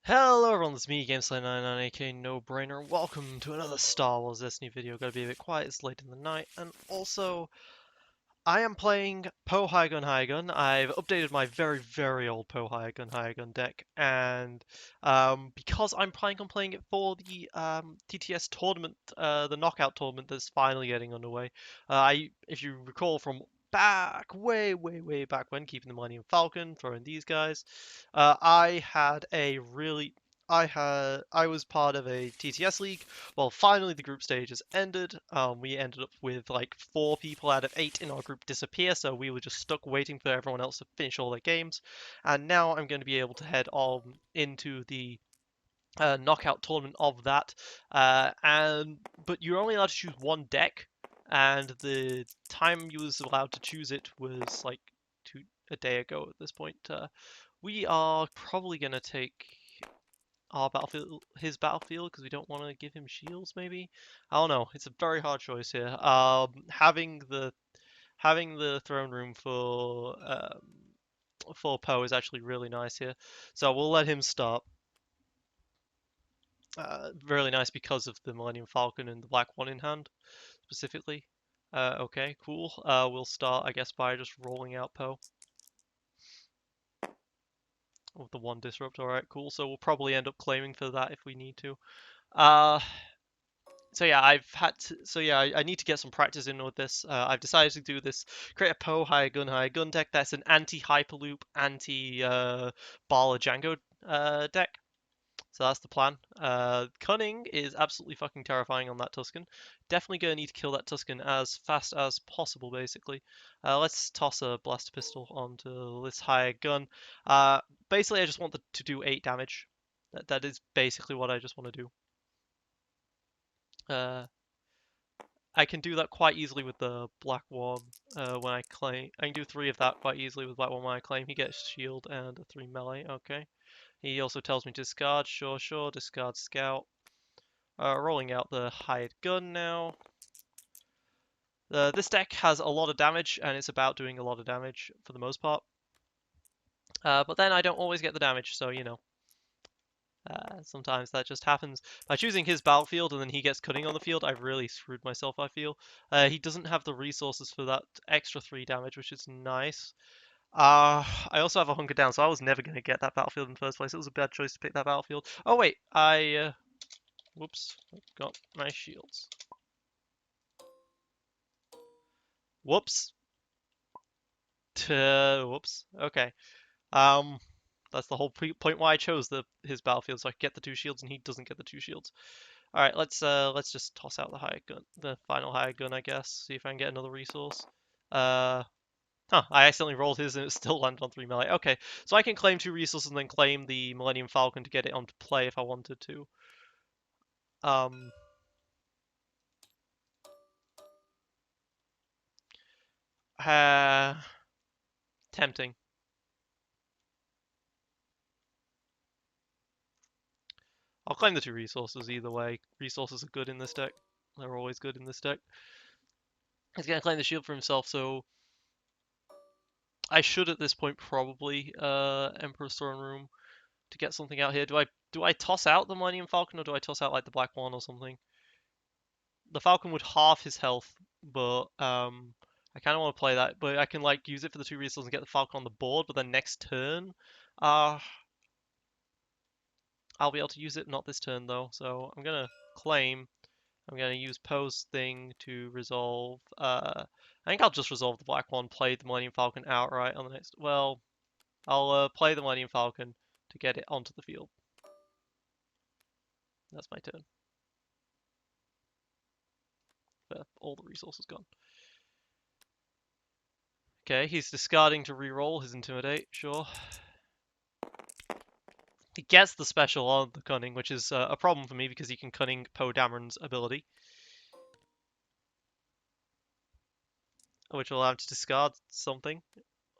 Hello everyone, it's me, GameSlay99, aka No Brainer. Welcome to another Star Wars Destiny video. Gotta be a bit quiet, it's late in the night, and also I am playing Poe High Gun. I've updated my very old Poe High Gun deck, and because I'm planning on playing it for the TTS tournament, the knockout tournament that's finally getting underway. If you recall from back, way back when, keeping the Millennium Falcon, throwing these guys, I had a really I was part of a TTS League. Well, finally the group stage has ended. We ended up with like 4 people out of 8 in our group disappear, so we were just stuck waiting for everyone else to finish all their games. And now I'm going to be able to head on into the knockout tournament of that. But you're only allowed to choose one deck, and the time you was allowed to choose it was like a day ago at this point. We are probably going to take his battlefield, because we don't want to give him shields. Maybe, I don't know. It's a very hard choice here. Having the throne room for Poe is actually really nice here, so we'll let him start. Really nice because of the Millennium Falcon and the Black One in hand specifically. Okay, cool. We'll start, I guess, by just rolling out Poe with the one disrupt. All right, cool. So we'll probably end up claiming for that if we need to. Uh, So yeah, I need to get some practice in with this. I've decided to do this, create a Poe high gun deck that's an anti-Hyperloop, anti-Bala Django deck. So that's the plan. Cunning is absolutely fucking terrifying on that Tusken. Definitely gonna need to kill that Tusken as fast as possible, basically. Let's toss a Blaster Pistol onto this high gun. Basically, I just want to do 8 damage. That is basically what I just want to do. Uh, I can do that quite easily with the Black One when I claim. I can do 3 of that quite easily with Black One when I claim. He gets shield and a 3 melee. Okay. He also tells me to discard. Sure. Discard Scout. Rolling out the hired gun now. This deck has a lot of damage, and it's about doing a lot of damage for the most part. But then I don't always get the damage, so you know. Sometimes that just happens. By choosing his battlefield and then he gets cutting on the field, I've really screwed myself, I feel. He doesn't have the resources for that extra 3 damage, which is nice. I also have a hunker down, so I was never going to get that battlefield in the first place. It was a bad choice to pick that battlefield. Oh wait, whoops, got my shields. Whoops. Whoops. Okay. Um, that's the whole point why I chose his battlefield, so I get the 2 shields and he doesn't get the 2 shields. All right, let's just toss out the higher gun, the final higher gun, I guess. See if I can get another resource. Uh, I accidentally rolled his and it still landed on 3 melee. Okay, so I can claim 2 resources and then claim the Millennium Falcon to get it onto play if I wanted to. Um, uh, Tempting. I'll claim the 2 resources either way. Resources are good in this deck. They're always good in this deck. He's gonna claim the shield for himself, so I should at this point probably Emperor's Throne Room to get something out here. Do I toss out the Millennium Falcon or do I toss out like the Black One or something? The Falcon would halve his health, but I kind of want to play that. But I can like use it for the 2 resources and get the Falcon on the board. But then next turn, uh, I'll be able to use it. Not this turn though. So I'm gonna claim. I'm gonna use Poe's thing to resolve. I think I'll just resolve the Black One. Play the Millennium Falcon outright on the next. Well, I'll play the Millennium Falcon to get it onto the field. That's my turn. All the resources gone. Okay, he's discarding to re-roll his Intimidate, sure. He gets the special on the Cunning, which is a problem for me because he can Cunning Poe Dameron's ability. Which will allow him to discard something.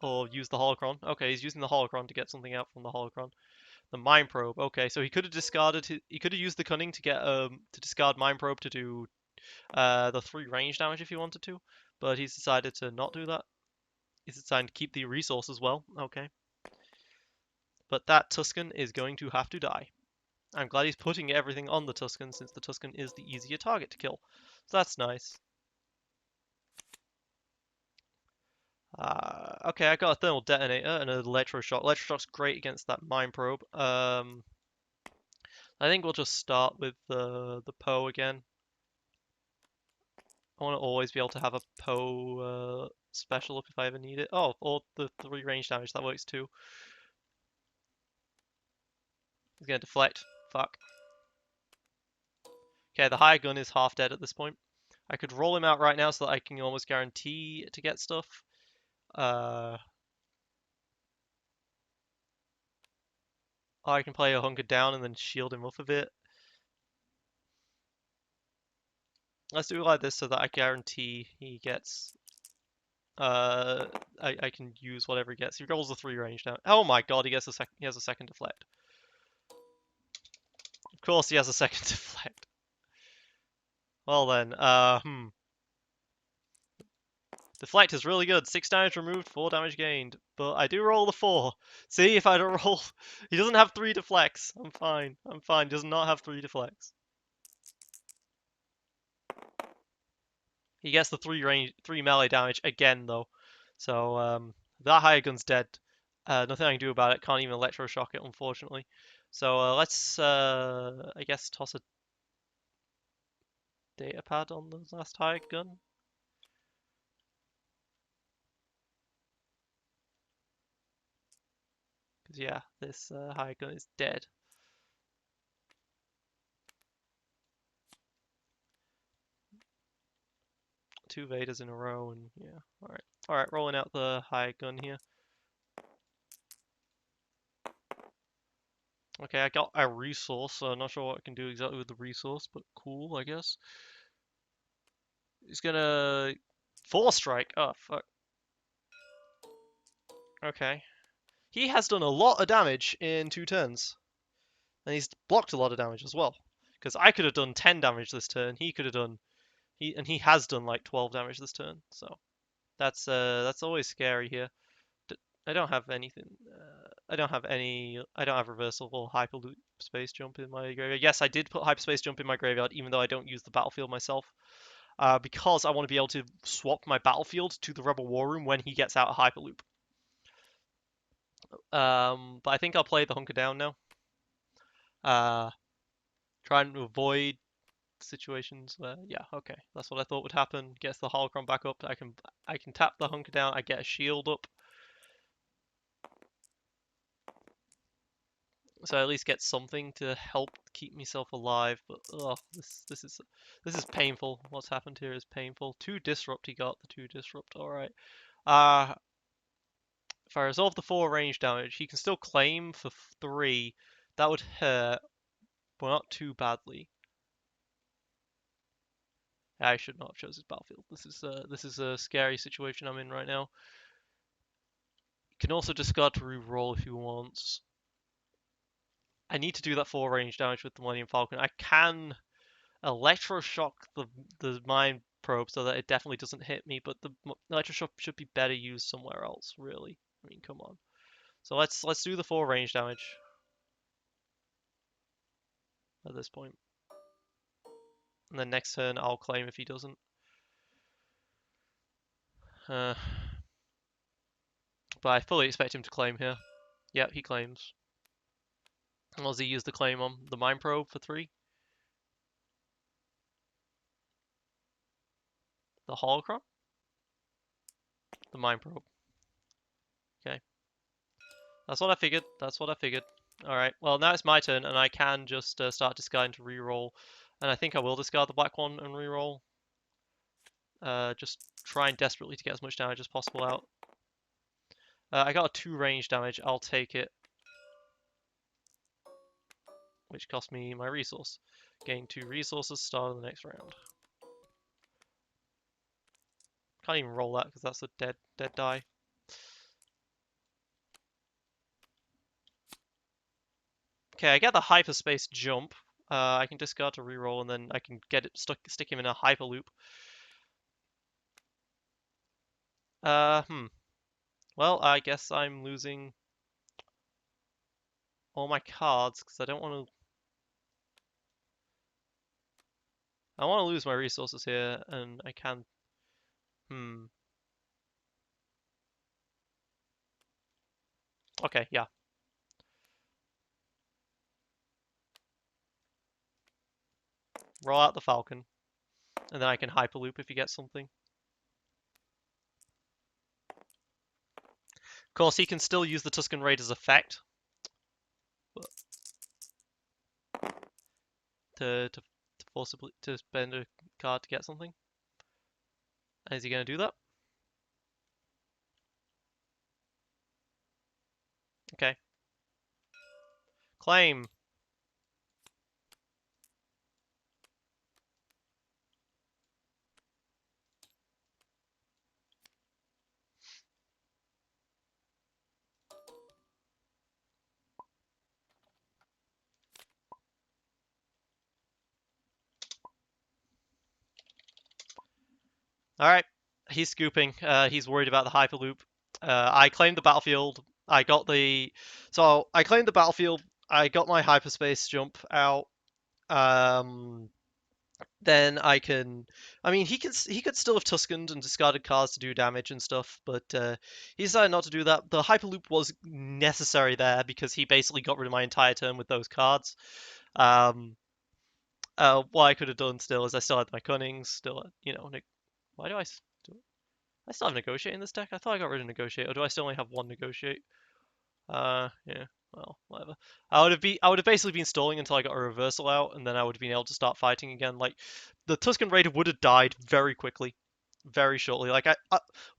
Or use the Holocron. Okay, he's using the Holocron to get something out from the Holocron. The Mind Probe. Okay, so he could have discarded. He could have used the Cunning to get to discard Mind Probe to do the 3 range damage if he wanted to, but he's decided to not do that. He's decided to keep the resource as well. Okay. but that Tuscan is going to have to die. I'm glad he's putting everything on the Tuscan, since the Tuscan is the easier target to kill. So that's nice. Okay, I got a thermal detonator and an electroshock. Electroshock's great against that mine probe. I think we'll just start with the Poe again. I want to always be able to have a Poe special up if I ever need it. Oh, or the 3 range damage, that works too. He's gonna deflect. Fuck. Okay, the high gun is half dead at this point. I could roll him out right now so that I can almost guarantee to get stuff. Or I can play a hunker down and then shield him up a bit. Let's do it like this so that I guarantee he gets. I can use whatever he gets. He rolls a 3 range down. Oh my god, he gets a second. He has a second deflect. Of course, he has a second deflect. Well then, deflect is really good. 6 damage removed, 4 damage gained. But I do roll the 4. See, if I don't roll, he doesn't have 3 deflects. I'm fine. I'm fine. He does not have 3 deflects. He gets the 3 melee damage again though. So that higher gun's dead. Nothing I can do about it. Can't even electroshock it, unfortunately. So let's, I guess, toss a data pad on the last high gun. Because yeah, this high gun is dead. Two Vaders in a row, and yeah, alright. Alright, rolling out the high gun here. Okay, I got a resource, so I'm not sure what I can do exactly with the resource, but cool, I guess. He's gonna... 4 strike! Oh, fuck. Okay. He has done a lot of damage in 2 turns. And he's blocked a lot of damage as well. Because I could have done 10 damage this turn, he could have done... he has done like 12 damage this turn, so... That's always scary here. I don't have anything. I don't have any. I don't have reversible hyperloop space jump in my graveyard. Yes, I did put hyperspace jump in my graveyard, even though I don't use the battlefield myself, because I want to be able to swap my battlefield to the Rebel War Room when he gets out of hyperloop. But I think I'll play the hunker down now. Trying to avoid situations where, yeah, okay, that's what I thought would happen. Gets the holocron back up. I can tap the hunker down. I get a shield up. So I at least get something to help keep myself alive. But oh, this is painful. What's happened here is painful. 2 disrupt he got. The 2 disrupt. All right. If I resolve the 4 range damage, he can still claim for 3. That would hurt, but not too badly. I should not have chosen his battlefield. This is a scary situation I'm in right now. He can also discard to re-roll if he wants. I need to do that 4 range damage with the Millennium Falcon. I can electroshock the mine probe so that it definitely doesn't hit me, but the electroshock should be better used somewhere else, really. I mean, come on. So let's do the 4 range damage at this point. And then next turn I'll claim if he doesn't. But I fully expect him to claim here. Yep, he claims. And does he use the claim on the mine probe for 3? The holocron? The mine probe. Okay. That's what I figured. That's what I figured. Alright, well now it's my turn, and I can just start discarding to reroll. And I think I will discard the black one and reroll. Just trying desperately to get as much damage as possible out. I got a 2 range damage, I'll take it. Which cost me my resource. Gain 2 resources, start of the next round. Can't even roll that because that's a dead die. Okay, I get the hyperspace jump. I can discard to reroll and then I can get it stick him in a hyperloop. Well, I guess I'm losing. all my cards because I don't want to. I want to lose my resources here, and I can. Hmm. Okay, yeah. Roll out the Falcon, and then I can Hyperloop if you get something. Of course, he can still use the Tusken Raider's effect to forcibly to spend a card to get something. Is he going to do that? Okay. Claim. All right. He's scooping. He's worried about the Hyperloop. I claimed the battlefield. I got the. So I claimed the battlefield. I got my hyperspace jump out. Um, then I can. I mean, he could still have Tuskened and discarded cards to do damage and stuff, but he decided not to do that. The Hyperloop was necessary there because he basically got rid of my entire turn with those cards. Um, what I could have done still is I still had my Cunnings, still, why do do I still have Negotiate in this deck? I thought I got rid of Negotiate, or do I still only have one Negotiate? Yeah, well, whatever. I would have basically been stalling until I got a reversal out, and then I would have been able to start fighting again. Like, the Tusken Raider would have died very quickly, very shortly. Like,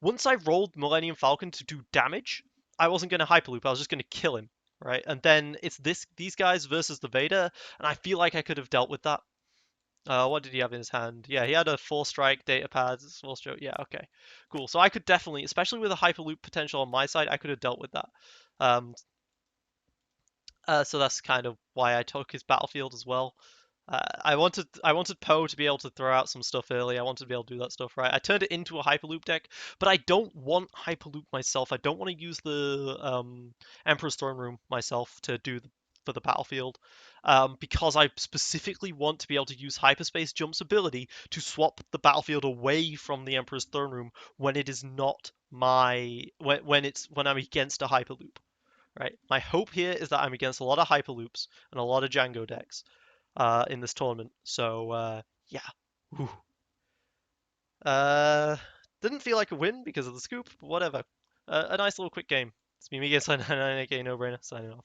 once I rolled Millennium Falcon to do damage, I wasn't going to Hyperloop, I was just going to kill him, right? And then it's these guys versus the Vader, and I feel like I could have dealt with that. What did he have in his hand? Yeah, he had a 4 strike data pads, 4 stroke. Yeah, okay, cool. So I could definitely, especially with a Hyperloop potential on my side, I could have dealt with that. Um, so that's kind of why I took his battlefield as well. I wanted Poe to be able to throw out some stuff early. I wanted to be able to do that stuff, right? I turned it into a Hyperloop deck, but I don't want Hyperloop myself. I don't want to use the Emperor's Throne Room myself to do for the battlefield, because I specifically want to be able to use Hyperspace Jump's ability to swap the battlefield away from the Emperor's Throne Room when it is not when I'm against a Hyperloop. Right. My hope here is that I'm against a lot of Hyperloops and a lot of Django decks in this tournament. So yeah. Ooh. Uh, didn't feel like a win because of the scoop, but whatever. A nice little quick game. It's me, Miguel, signing 99, aka No Brainer, signing off.